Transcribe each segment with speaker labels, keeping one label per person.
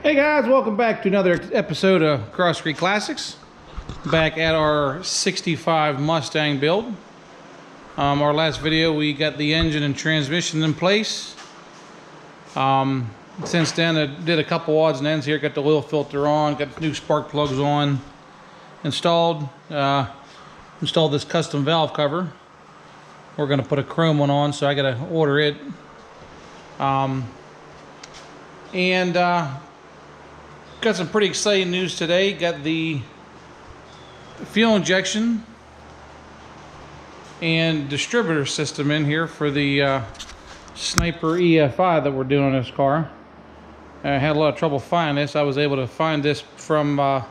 Speaker 1: Hey guys, welcome back to another episode of Cross Street Classics. Back at our 65 Mustang build. Our last video we got the engine and transmission in place. Since then I did a couple odds and ends here. Got the oil filter on, got new spark plugs on, installed this custom valve cover. We're going to put a chrome one on, so I got to order it. Got some pretty exciting news today. Got the fuel injection and distributor system in here for the Sniper EFI that we're doing on this car. I had a lot of trouble finding this. I was able to find this from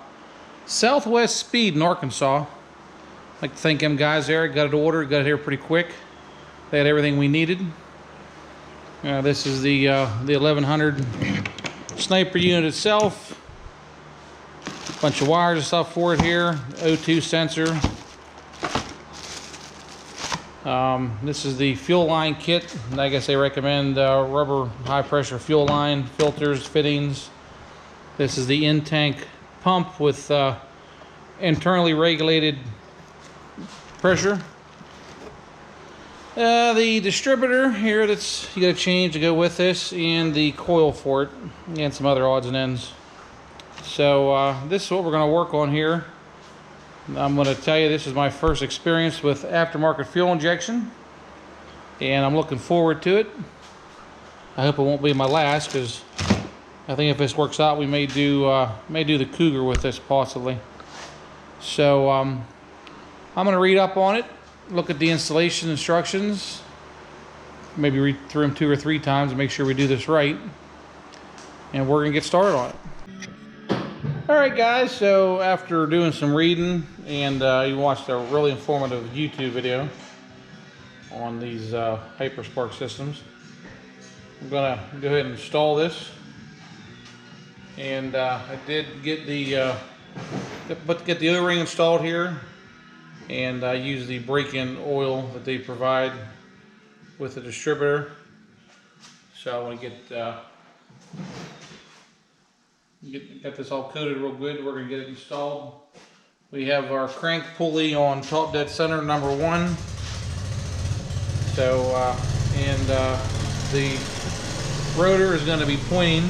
Speaker 1: Southwest Speed in Arkansas. I'd like to thank them guys there. Got it ordered, got it here pretty quick. They had everything we needed. This is the 1100 Sniper unit itself. Bunch of wires and stuff for it here. O2 sensor. This is the fuel line kit. I guess they recommend rubber high pressure fuel line, filters, fittings. This is the in-tank pump with internally regulated pressure. The distributor here that's you got to change to go with this, and the coil for it, and some other odds and ends. So this is what we're going to work on here. I'm going to tell you this is my first experience with aftermarket fuel injection, and I'm looking forward to it. I hope it won't be my last, because I think if this works out, we may do the Cougar with this possibly. So I'm going to read up on it. Look at the installation instructions, maybe read through them 2 or 3 times and make sure we do this right, and we're gonna get started on it. Alright guys, so after doing some reading, and you watched a really informative YouTube video on these Hyperspark systems, I'm gonna go ahead and install this. And I did get the O-ring installed here, and I use the break-in oil that they provide with the distributor. So I want to get this all coated real good. We're going to get it installed. We have our crank pulley on top dead center, number 1. So the rotor is going to be pointing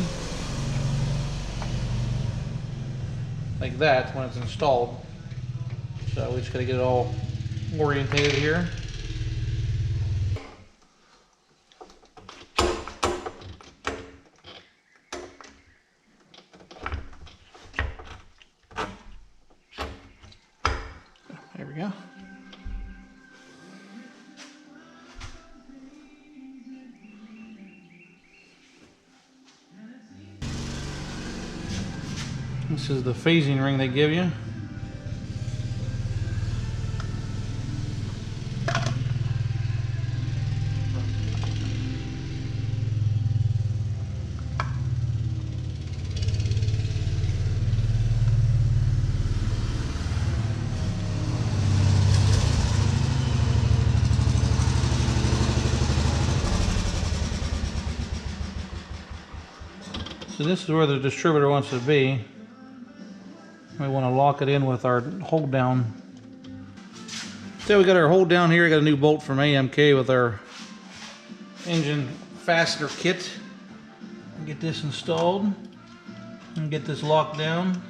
Speaker 1: like that when it's installed. So we just got to get it all orientated here. There we go. This is the phasing ring they give you. So this is where the distributor wants to be. We want to lock it in with our hold down. So we got our hold down here. I got a new bolt from AMK with our engine fastener kit. Get this installed and get this locked down.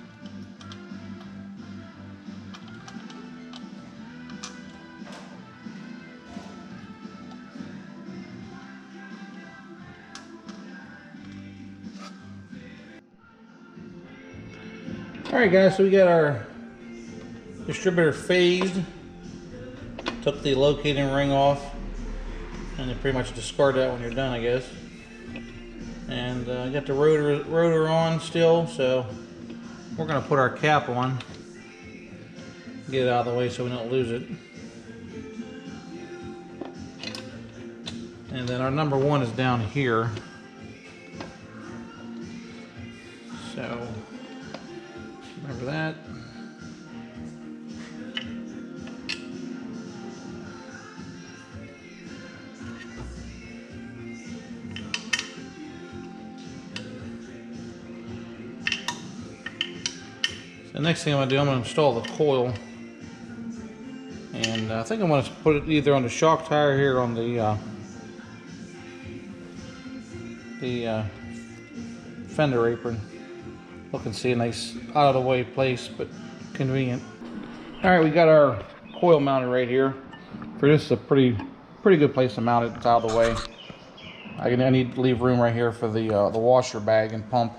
Speaker 1: Alright guys, so we got our distributor phased. Took the locating ring off, and you pretty much discard that when you're done, I guess. And got the rotor on still, so we're going to put our cap on. Get it out of the way so we don't lose it. And then our number 1 is down here. So remember that. The next thing I'm gonna do, I'm gonna install the coil, and I think I'm gonna put it either on the shock tire here or on the fender apron. Look and see a nice out of the way place, but convenient. All right, we got our coil mounted right here. For this is a pretty good place to mount it. It's out of the way. I need to leave room right here for the washer bag and pump.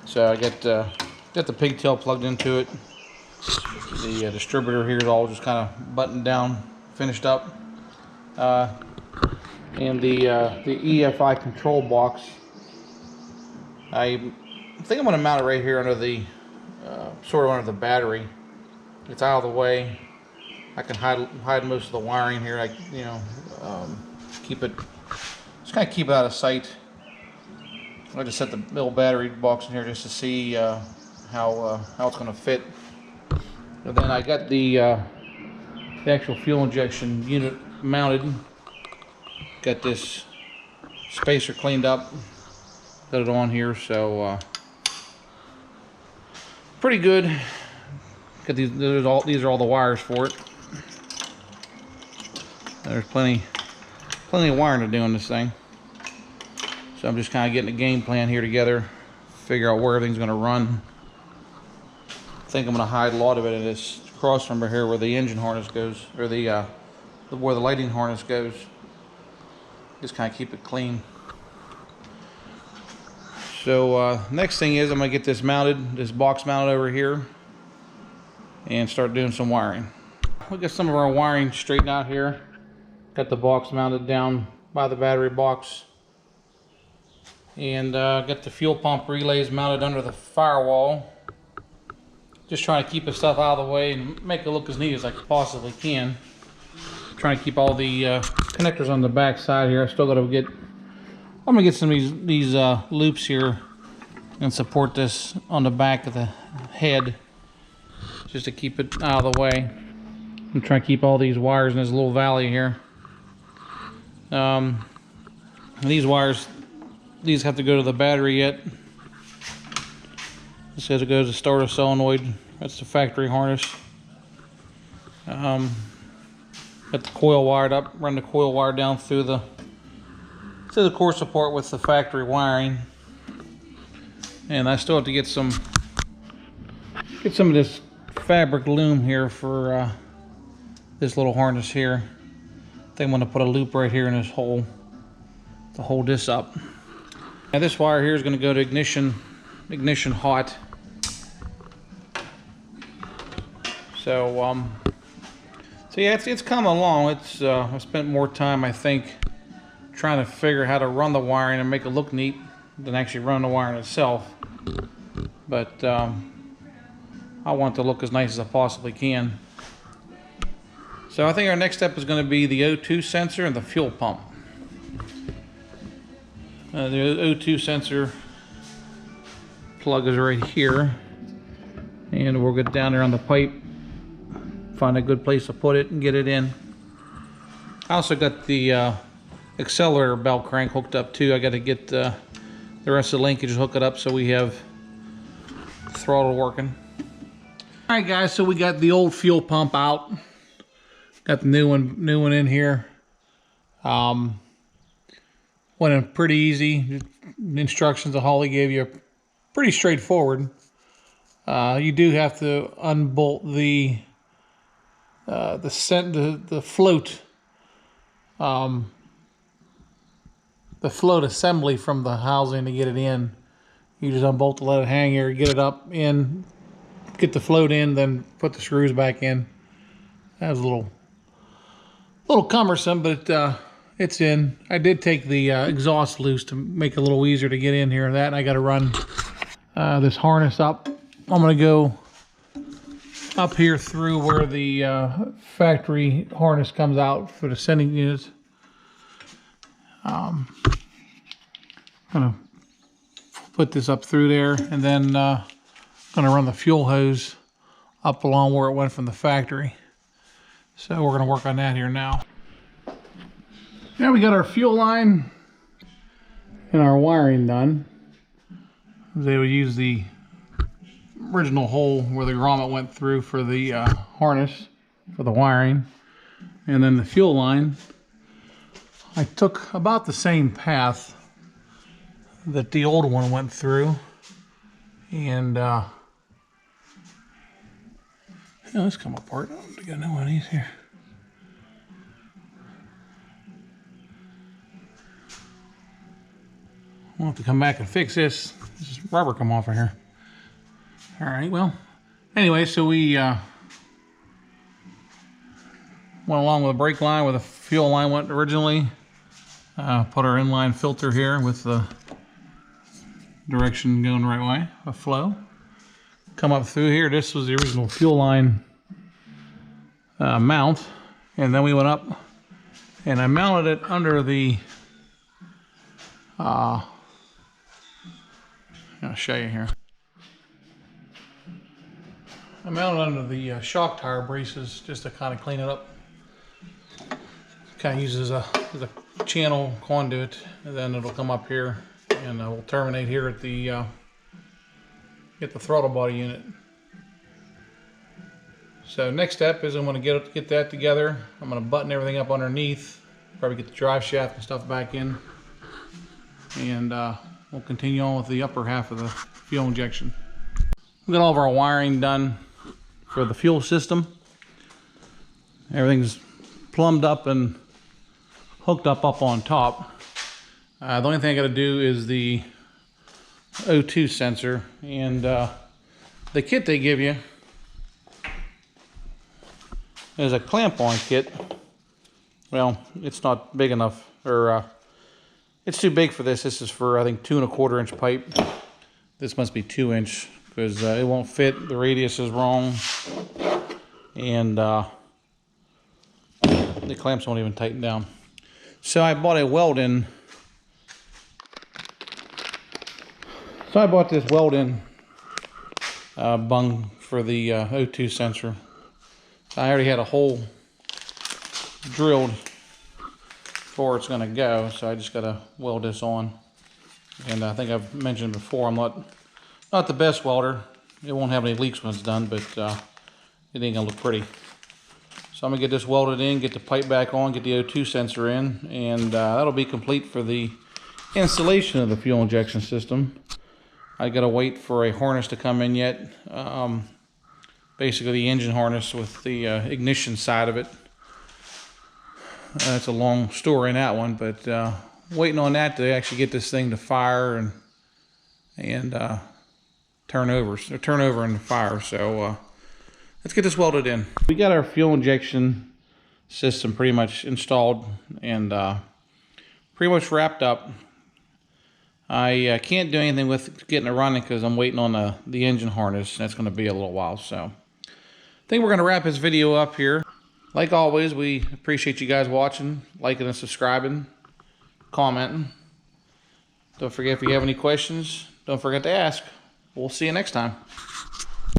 Speaker 1: So I got the pigtail plugged into it. The distributor here is all just kind of buttoned down, finished up, and the EFI control box. I think I'm going to mount it right here under the sort of under the battery. It's out of the way. I can hide most of the wiring here. Keep it, just kind of keep it out of sight. I just set the little battery box in here just to see how it's going to fit. And then I got the actual fuel injection unit mounted. Got this spacer cleaned up. Got it on here, so pretty good. Got these. These are all the wires for it. There's plenty of wiring to do on this thing. So I'm just kind of getting a game plan here together, figure out where everything's going to run. I think I'm going to hide a lot of it in this cross member here where the engine harness goes, or where the lighting harness goes. Just kind of keep it clean. So next thing is I'm going to get this mounted, this box mounted over here, and start doing some wiring. We'll get some of our wiring straightened out here. Got the box mounted down by the battery box, and got the fuel pump relays mounted under the firewall. Just trying to keep the stuff out of the way and make it look as neat as I possibly can. Trying to keep all the connectors on the back side here. I still got to get. I'm gonna get some of these loops here and support this on the back of the head, just to keep it out of the way. I'm trying to keep all these wires in this little valley here. And these wires, these have to go to the battery yet. This says it goes to starter solenoid. That's the factory harness. Got the coil wired up. Run the coil wire down through the core support with the factory wiring. And I still have to get some of this fabric loom here for this little harness here. I think I'm going to put a loop right here in this hole to hold this up. Now this wire here is going to go to ignition hot. So yeah, it's come along. I've spent more time, I think, trying to figure how to run the wiring and make it look neat than actually run the wiring itself. But I want it to look as nice as I possibly can. So I think our next step is going to be the O2 sensor and the fuel pump. The O2 sensor plug is right here, and we'll get down there on the pipe, find a good place to put it and get it in. I also got the accelerator belt crank hooked up too. I got to get the rest of the linkages hook it up so we have throttle working. All right, guys. So we got the old fuel pump out. Got the new one in here. Went in pretty easy. The instructions that Holley gave you are pretty straightforward. You do have to unbolt the float. The float assembly from the housing to get it in. You just unbolt to let it hang here, get it up in, get the float in, then put the screws back in. That was a little cumbersome, but it's in. I did take the exhaust loose to make it a little easier to get in here. And I got to run this harness up. I'm going to go up here through where the factory harness comes out for the sending units. I'm gonna put this up through there, and then gonna run the fuel hose up along where it went from the factory. So we're gonna work on that here now. Now we got our fuel line and our wiring done. They would use the original hole where the grommet went through for the harness for the wiring, and then the fuel line. I took about the same path that the old one went through, and let's come apart. I got no one of these here. We'll have to come back and fix this. This is rubber come off of here. All right, well, anyway, so we went along with the brake line where the fuel line went originally. Put our inline filter here with the direction going the right way, a flow. Come up through here. This was the original fuel line mount, and then we went up and I mounted it under the I'll show you here. I mounted under the shock tire braces just to kind of clean it up. Kind of uses as a channel conduit, and then it'll come up here and we'll terminate here at the throttle body unit. So next step is I'm going to get that together. I'm going to button everything up underneath, probably get the drive shaft and stuff back in, and we'll continue on with the upper half of the fuel injection. We got all of our wiring done for the fuel system. Everything's plumbed up and hooked up on top. The only thing I got to do is the O2 sensor, and the kit they give you is a clamp-on kit. Well, it's not big enough, or it's too big for this. This is for, I think, 2 1/4 inch pipe. This must be 2 inch because it won't fit. The radius is wrong, and the clamps won't even tighten down. So I bought a weld-in. So I bought this weld-in bung for the O2 sensor. I already had a hole drilled for where it's going to go, so I just got to weld this on. And I think I've mentioned before, I'm not the best welder. It won't have any leaks when it's done, but it ain't gonna look pretty. So I'm gonna get this welded in, get the pipe back on, get the O2 sensor in, and that'll be complete for the installation of the fuel injection system. I gotta wait for a harness to come in yet. Basically the engine harness with the ignition side of it. That's a long story in that one, but waiting on that to actually get this thing to fire and turn over and fire. So let's get this welded in. We got our fuel injection system pretty much installed and pretty much wrapped up. I can't do anything with getting it running because I'm waiting on the engine harness. That's going to be a little while. So I think we're going to wrap this video up here. Like always, we appreciate you guys watching, liking and subscribing, commenting. Don't forget, if you have any questions, don't forget to ask. We'll see you next time.